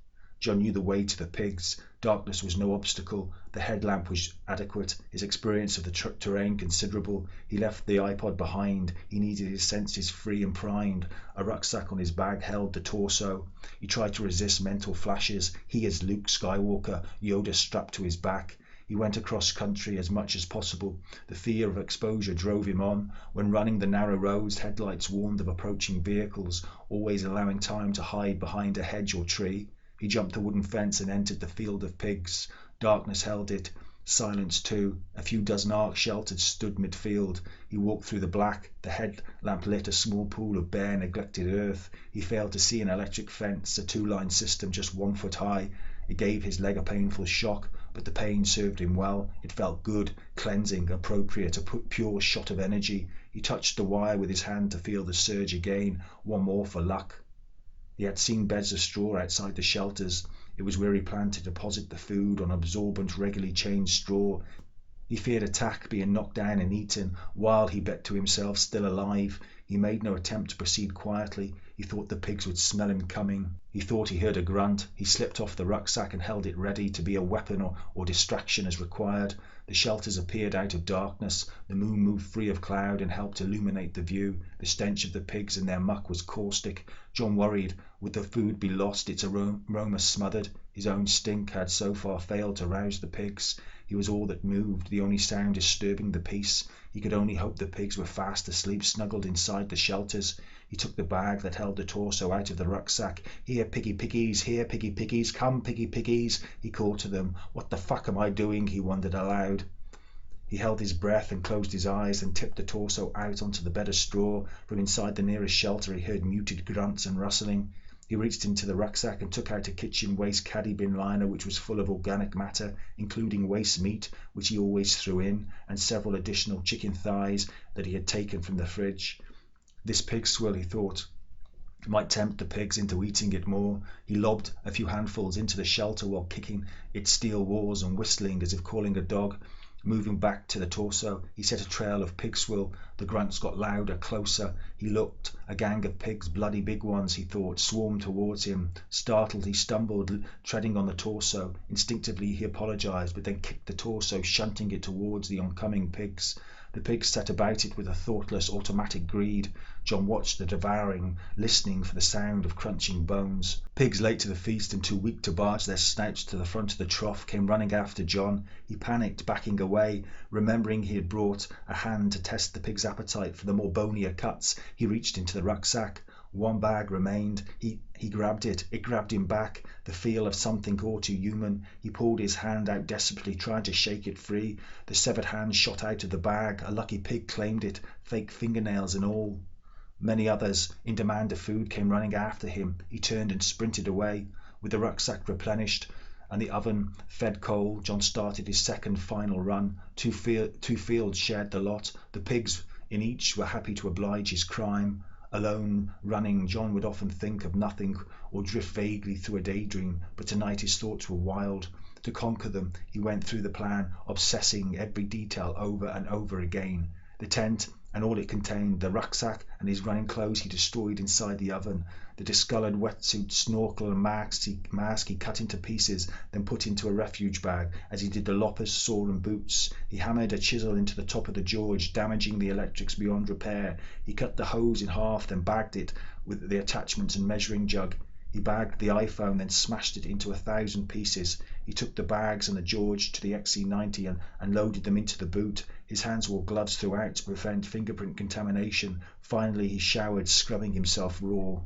John knew the way to the pigs. Darkness was no obstacle. The headlamp was adequate. His experience of the terrain considerable. He left the iPod behind. He needed his senses free and primed. A rucksack on his back held the torso. He tried to resist mental flashes. He as Luke Skywalker, Yoda strapped to his back. He went across country as much as possible. The fear of exposure drove him on. When running the narrow roads, headlights warned of approaching vehicles, always allowing time to hide behind a hedge or tree. He jumped the wooden fence and entered the field of pigs. Darkness held it. Silence too. A few dozen arcs sheltered stood midfield. He walked through the black. The headlamp lit a small pool of bare, neglected earth. He failed to see an electric fence, a two-line system just 1 foot high. It gave his leg a painful shock, but the pain served him well. It felt good, cleansing, appropriate, a pure shot of energy. He touched the wire with his hand to feel the surge again. One more for luck. He had seen beds of straw outside the shelters. It was where he planned to deposit the food, on absorbent, regularly changed straw. He feared attack, being knocked down and eaten, while he bet to himself still alive. He made no attempt to proceed quietly. He thought the pigs would smell him coming. He thought he heard a grunt. He slipped off the rucksack and held it ready to be a weapon or distraction as required. The shelters appeared out of darkness. The moon moved free of cloud and helped illuminate the view. The stench of the pigs and their muck was caustic. John worried, would the food be lost, its aroma smothered? His own stink had so far failed to rouse the pigs. He was all that moved, the only sound disturbing the peace. He could only hope the pigs were fast asleep, snuggled inside the shelters. He took the bag that held the torso out of the rucksack. Here, piggy piggies, here, piggy piggies, come, piggy piggies, he called to them. What the fuck am I doing? He wondered aloud. He held his breath and closed his eyes, and tipped the torso out onto the bed of straw. From inside the nearest shelter he heard muted grunts and rustling. He reached into the rucksack and took out a kitchen waste caddy bin liner which was full of organic matter, including waste meat, which he always threw in, and several additional chicken thighs that he had taken from the fridge. This pig swill, he thought, It might tempt the pigs into eating it more. He lobbed a few handfuls into the shelter while kicking its steel walls and whistling as if calling a dog. Moving back to the torso, he set a trail of pig swill. The grunts got louder, closer. He looked. A gang of pigs, bloody big ones, he thought, swarmed towards him. Startled, he stumbled, treading on the torso. Instinctively, he apologized, but then kicked the torso, shunting it towards the oncoming pigs. The pigs set about it with a thoughtless, automatic greed. John watched the devouring, listening for the sound of crunching bones. Pigs late to the feast and too weak to barge their snouts to the front of the trough came running after John. He panicked, backing away. Remembering he had brought a hand to test the pig's appetite for the more bonier cuts, he reached into the rucksack. One bag remained. He grabbed it. It grabbed him back. The feel of something all too human. He pulled his hand out desperately, trying to shake it free. The severed hand shot out of the bag. A lucky pig claimed it, fake fingernails and all. Many others, in demand of food, came running after him. He turned and sprinted away. With the rucksack replenished and the oven fed coal, John started his second final run. Two fields shared the lot. The pigs in each were happy to oblige his crime. Alone, running, John would often think of nothing or drift vaguely through a daydream, but tonight his thoughts were wild. To conquer them, he went through the plan, obsessing every detail over and over again. The tent and all it contained, the rucksack and his running clothes he destroyed inside the oven, the discoloured wetsuit, snorkel and mask he cut into pieces, then put into a refuge bag, as he did the loppers, saw and boots. He hammered a chisel into the top of the George, damaging the electrics beyond repair. He cut the hose in half, then bagged it with the attachments and measuring jug. He bagged the iPhone, then smashed it into 1,000 pieces. He took the bags and the George to the XC90 and loaded them into the boot. His hands wore gloves throughout to prevent fingerprint contamination. Finally, he showered, scrubbing himself raw.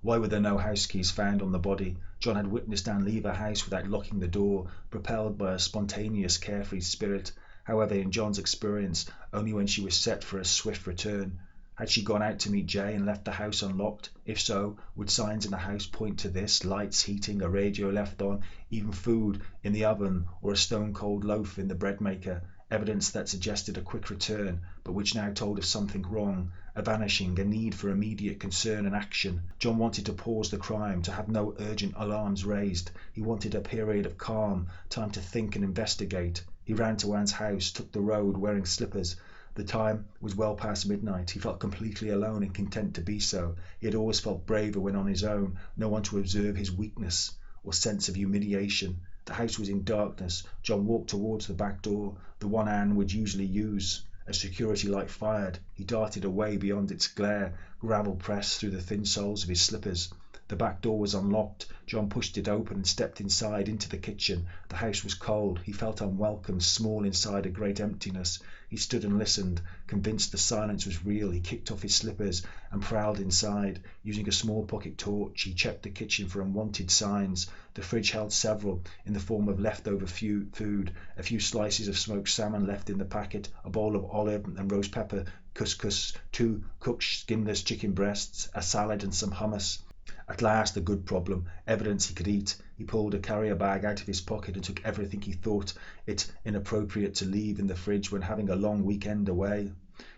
Why were there no house keys found on the body? John had witnessed Anne leave her house without locking the door, propelled by a spontaneous, carefree spirit. However, in John's experience, only when she was set for a swift return. Had she gone out to meet Jay and left the house unlocked? If so, would signs in the house point to this? Lights, heating, a radio left on, even food in the oven or a stone-cold loaf in the bread maker. Evidence that suggested a quick return, but which now told of something wrong, a vanishing, a need for immediate concern and action. John wanted to pause the crime, to have no urgent alarms raised. He wanted a period of calm, time to think and investigate. He ran to Anne's house, took the road, wearing slippers. The time was well past midnight. He felt completely alone and content to be so. He had always felt braver when on his own, no one to observe his weakness or sense of humiliation. The house was in darkness. John walked towards the back door, the one Anne would usually use. A security light fired. He darted away beyond its glare, gravel pressed through the thin soles of his slippers. The back door was unlocked. John pushed it open and stepped inside into the kitchen. The house was cold. He felt unwelcome, small inside a great emptiness. He stood and listened, convinced the silence was real. He kicked off his slippers and prowled inside. Using a small pocket torch, he checked the kitchen for unwanted signs. The fridge held several, in the form of leftover food, a few slices of smoked salmon left in the packet, a bowl of olive and roast pepper couscous, 2 cooked skinless chicken breasts, a salad and some hummus. At last, a good problem, evidence he could eat. He pulled a carrier bag out of his pocket and took everything he thought it inappropriate to leave in the fridge when having a long weekend away.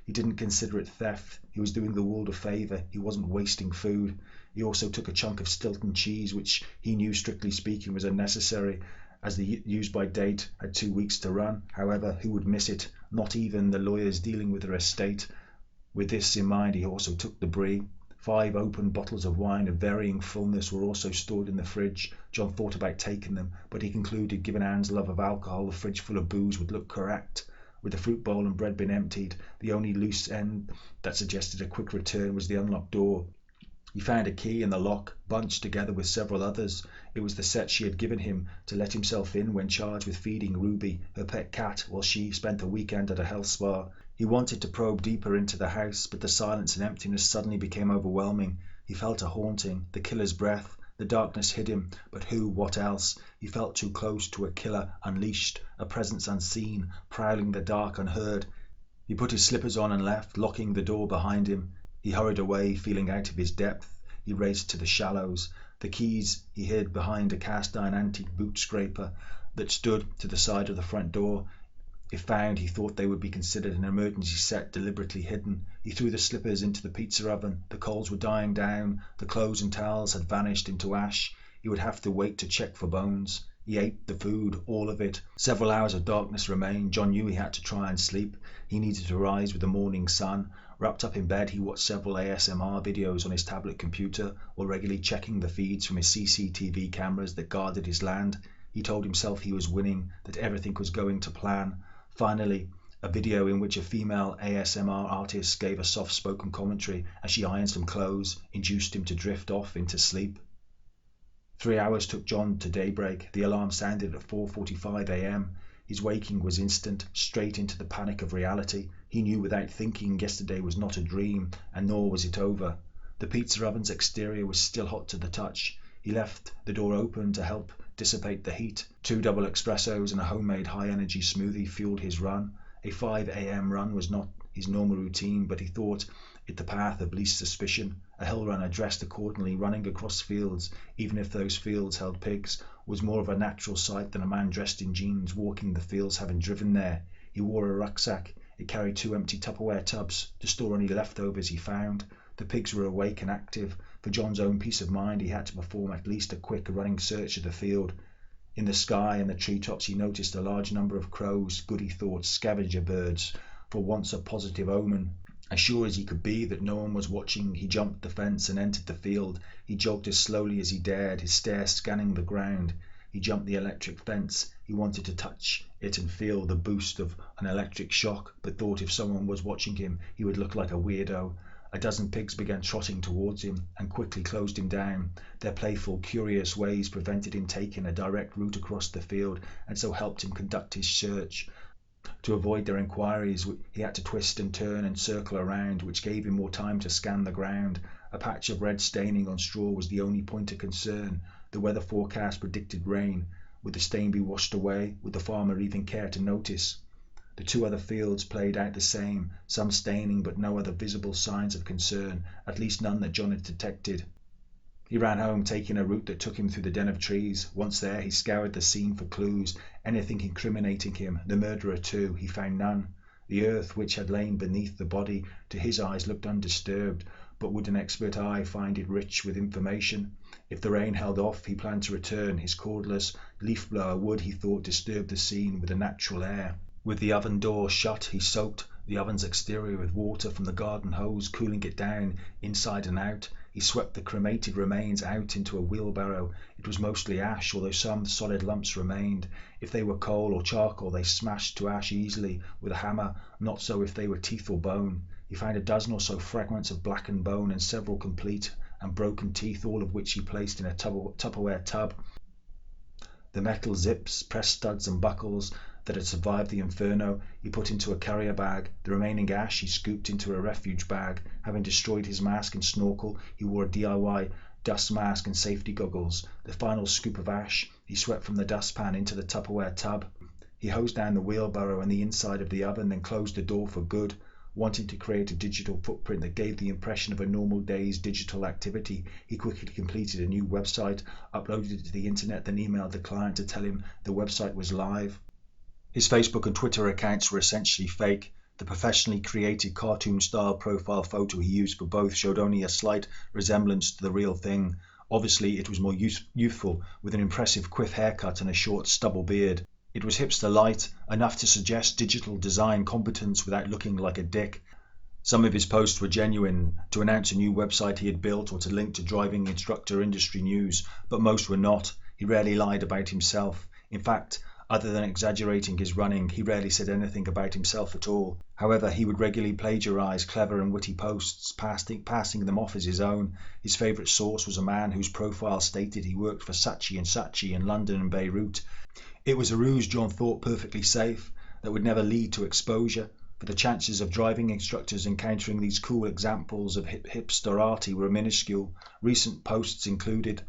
He didn't consider it theft. He was doing the world a favour. He wasn't wasting food. He also took a chunk of Stilton cheese, which he knew, strictly speaking, was unnecessary, as the use-by date had 2 weeks to run. However, who would miss it? Not even the lawyers dealing with her estate. With this in mind, he also took the brie. 5 open bottles of wine of varying fullness were also stored in the fridge. John thought about taking them, but he concluded, given Anne's love of alcohol, the fridge full of booze would look correct. With the fruit bowl and bread bin emptied, the only loose end that suggested a quick return was the unlocked door. He found a key in the lock, bunched together with several others. It was the set she had given him to let himself in when charged with feeding Ruby, her pet cat, while she spent the weekend at a health spa. He wanted to probe deeper into the house, but the silence and emptiness suddenly became overwhelming. He felt a haunting, the killer's breath. The darkness hid him, but who, what else? He felt too close to a killer unleashed, a presence unseen, prowling the dark unheard. He put his slippers on and left, locking the door behind him. He hurried away, feeling out of his depth. He raced to the shallows. The keys he hid behind a cast-iron antique boot scraper that stood to the side of the front door. If found, he thought they would be considered an emergency set deliberately hidden. He threw the slippers into the pizza oven. The coals were dying down. The clothes and towels had vanished into ash. He would have to wait to check for bones. He ate the food, all of it. Several hours of darkness remained. John knew he had to try and sleep. He needed to rise with the morning sun. Wrapped up in bed, he watched several ASMR videos on his tablet computer while regularly checking the feeds from his CCTV cameras that guarded his land. He told himself he was winning, that everything was going to plan. Finally, a video in which a female ASMR artist gave a soft-spoken commentary as she ironed some clothes induced him to drift off into sleep. 3 hours took John to daybreak. The alarm sounded at 4:45 a.m. His waking was instant, straight into the panic of reality. He knew without thinking yesterday was not a dream, and nor was it over. The pizza oven's exterior was still hot to the touch. He left the door open to help dissipate the heat. 2 double espressos and a homemade high-energy smoothie fueled his run. A 5 a.m. run was not his normal routine, but he thought it the path of least suspicion. A hill runner dressed accordingly, running across fields, even if those fields held pigs, was more of a natural sight than a man dressed in jeans walking the fields having driven there. He wore a rucksack. It carried 2 empty Tupperware tubs to store any leftovers he found. The pigs were awake and active. For John's own peace of mind, he had to perform at least a quick running search of the field. In the sky and the treetops he noticed a large number of crows, good he thought, scavenger birds, for once a positive omen. As sure as he could be that no one was watching, he jumped the fence and entered the field. He jogged as slowly as he dared, his stare scanning the ground. He jumped the electric fence. He wanted to touch it and feel the boost of an electric shock, but thought if someone was watching him, he would look like a weirdo. A dozen pigs began trotting towards him and quickly closed him down. Their playful, curious ways prevented him taking a direct route across the field, and so helped him conduct his search. To avoid their inquiries, he had to twist and turn and circle around, which gave him more time to scan the ground. A patch of red staining on straw was the only point of concern. The weather forecast predicted rain. Would the stain be washed away? Would the farmer even care to notice? The 2 other fields played out the same, some staining but no other visible signs of concern, at least none that John had detected. He ran home, taking a route that took him through the den of trees. Once there, he scoured the scene for clues, anything incriminating him, the murderer too. He found none. The earth which had lain beneath the body, to his eyes, looked undisturbed, but would an expert eye find it rich with information? If the rain held off, he planned to return. His cordless leaf blower would, he thought, disturb the scene with a natural air. With the oven door shut, he soaked the oven's exterior with water from the garden hose, cooling it down inside and out. He swept the cremated remains out into a wheelbarrow. It was mostly ash, although some solid lumps remained. If they were coal or charcoal, they smashed to ash easily with a hammer, not so if they were teeth or bone. He found a dozen or so fragments of blackened bone and several complete and broken teeth, all of which he placed in a Tupperware tub. The metal zips, press studs and buckles that had survived the inferno he put into a carrier bag. The remaining ash he scooped into a refuge bag. Having destroyed his mask and snorkel, he wore a DIY dust mask and safety goggles. The final scoop of ash he swept from the dustpan into the Tupperware tub. He hosed down the wheelbarrow and the inside of the oven, then closed the door for good. Wanting to create a digital footprint that gave the impression of a normal day's digital activity, he quickly completed a new website, uploaded it to the internet, then emailed the client to tell him the website was live. His Facebook and Twitter accounts were essentially fake. The professionally created cartoon-style profile photo he used for both showed only a slight resemblance to the real thing. Obviously, it was more youthful, with an impressive quiff haircut and a short stubble beard. It was hipster-light, enough to suggest digital design competence without looking like a dick. Some of his posts were genuine, to announce a new website he had built or to link to driving instructor industry news, but most were not. He rarely lied about himself. In fact, other than exaggerating his running, he rarely said anything about himself at all. However, he would regularly plagiarize clever and witty posts, passing them off as his own. His favourite source was a man whose profile stated he worked for Saatchi & Saatchi in London and Beirut. It was a ruse John thought perfectly safe, that would never lead to exposure, for the chances of driving instructors encountering these cool examples of hipsterati were minuscule. Recent posts included,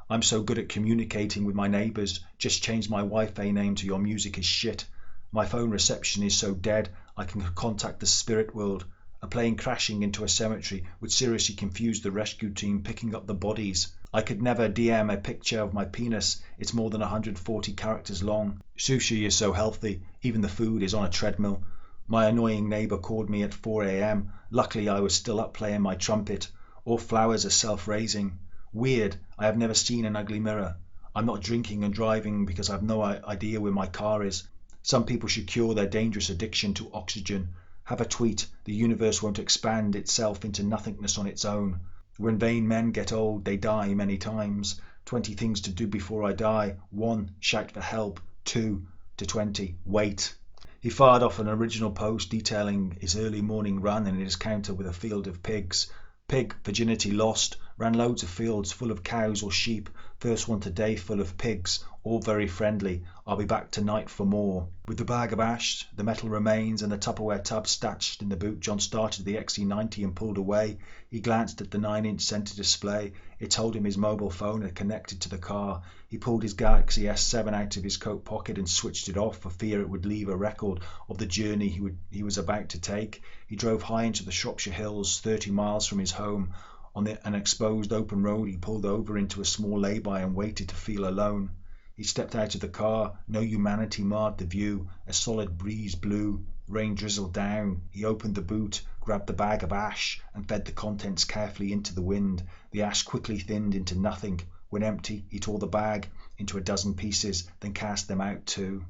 "I'm so good at communicating with my neighbours, just change my Wi-Fi name to your music is shit. My phone reception is so dead I can contact the spirit world. A plane crashing into a cemetery would seriously confuse the rescue team picking up the bodies. I could never DM a picture of my penis. It's more than 140 characters long. Sushi is so healthy. Even the food is on a treadmill. My annoying neighbour called me at 4 a.m. Luckily I was still up playing my trumpet. All flowers are self-raising. Weird. I have never seen an ugly mirror. I'm not drinking and driving because I have no idea where my car is. Some people should cure their dangerous addiction to oxygen. Have a tweet. The universe won't expand itself into nothingness on its own. When vain men get old, they die many times. 20 things to do before I die. 1. Shout for help. 2. To 20. Wait. He fired off an original post detailing his early morning run and his encounter with a field of pigs. Pig, virginity lost, ran loads of fields full of cows or sheep. First one today full of pigs, all very friendly. I'll be back tonight for more. With the bag of ash, the metal remains and the Tupperware tub stashed in the boot, John started the XC90 and pulled away. He glanced at the 9-inch centre display. It told him his mobile phone had connected to the car. He pulled his Galaxy S7 out of his coat pocket and switched it off for fear it would leave a record of the journey he was about to take. He drove high into the Shropshire Hills, 30 miles from his home. On an exposed open road, he pulled over into a small lay-by and waited to feel alone. He stepped out of the car. No humanity marred the view. A solid breeze blew. Rain drizzled down. He opened the boot, grabbed the bag of ash, and fed the contents carefully into the wind. The ash quickly thinned into nothing. When empty, he tore the bag into a dozen pieces, then cast them out too.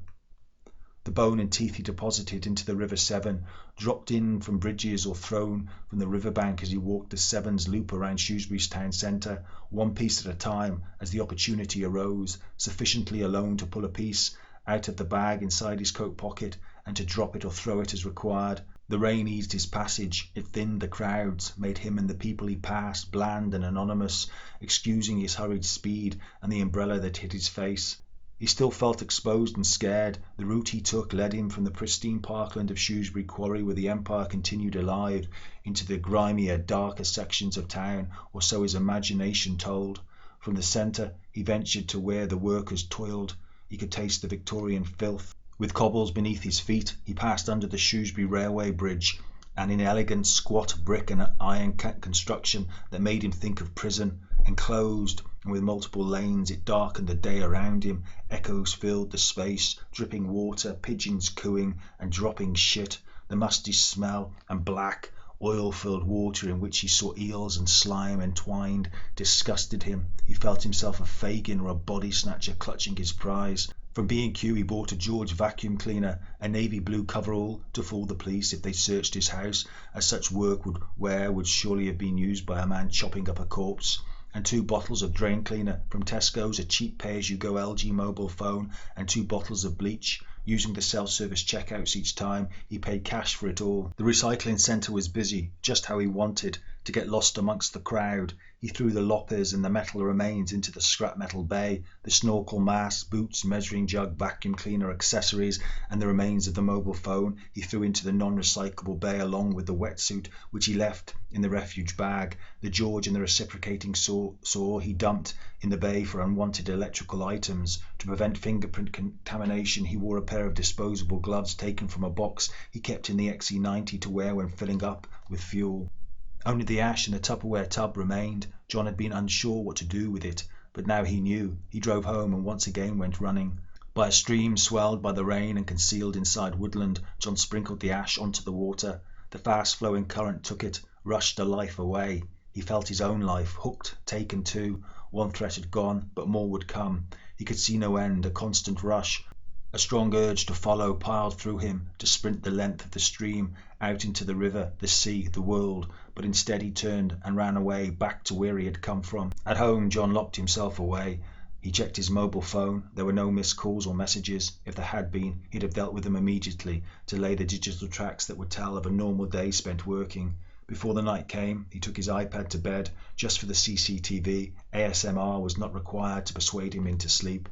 The bone and teeth he deposited into the River Severn, dropped in from bridges or thrown from the riverbank as he walked the Severn's loop around Shrewsbury's town centre, one piece at a time as the opportunity arose, sufficiently alone to pull a piece out of the bag inside his coat pocket and to drop it or throw it as required. The rain eased his passage, it thinned the crowds, made him and the people he passed bland and anonymous, excusing his hurried speed and the umbrella that hid his face. He still felt exposed and scared. The route he took led him from the pristine parkland of Shrewsbury Quarry, where the Empire continued alive, into the grimier, darker sections of town, or so his imagination told. From the centre he ventured to where the workers toiled. He could taste the Victorian filth. With cobbles beneath his feet, he passed under the Shrewsbury Railway Bridge, an inelegant, squat brick and iron construction that made him think of prison. Enclosed and with multiple lanes, it darkened the day around him. Echoes filled the space, dripping water, pigeons cooing and dropping shit, the musty smell and black, oil-filled water in which he saw eels and slime entwined disgusted him. He felt himself a Fagin or a body snatcher clutching his prize. From B&Q he bought a George vacuum cleaner, a navy blue coverall to fool the police if they searched his house, as such work would surely have been used by a man chopping up a corpse, and 2 bottles of drain cleaner. From Tesco's, a cheap pay-as-you-go LG mobile phone and 2 bottles of bleach. Using the self-service checkouts each time, he paid cash for it all. The recycling centre was busy, just how he wanted, to get lost amongst the crowd. He threw the loppers and the metal remains into the scrap metal bay, the snorkel mask, boots, measuring jug, vacuum cleaner, accessories, and the remains of the mobile phone he threw into the non-recyclable bay along with the wetsuit, which he left in the refuge bag. The George and the reciprocating saw he dumped in the bay for unwanted electrical items. To prevent fingerprint contamination, he wore a pair of disposable gloves taken from a box he kept in the XC90 to wear when filling up with fuel. Only the ash in the Tupperware tub remained. John had been unsure what to do with it, but now he knew. He drove home and once again went running. By a stream swelled by the rain and concealed inside woodland, John sprinkled the ash onto the water. The fast-flowing current took it, rushed a life away. He felt his own life, hooked, taken too. One threat had gone, but more would come. He could see no end, a constant rush. A strong urge to follow piled through him, to sprint the length of the stream, out into the river, the sea, the world, but instead he turned and ran away, back to where he had come from. At home, John locked himself away. He checked his mobile phone. There were no missed calls or messages. If there had been, he'd have dealt with them immediately, to lay the digital tracks that would tell of a normal day spent working. Before the night came, he took his iPad to bed, just for the CCTV. ASMR was not required to persuade him into sleep.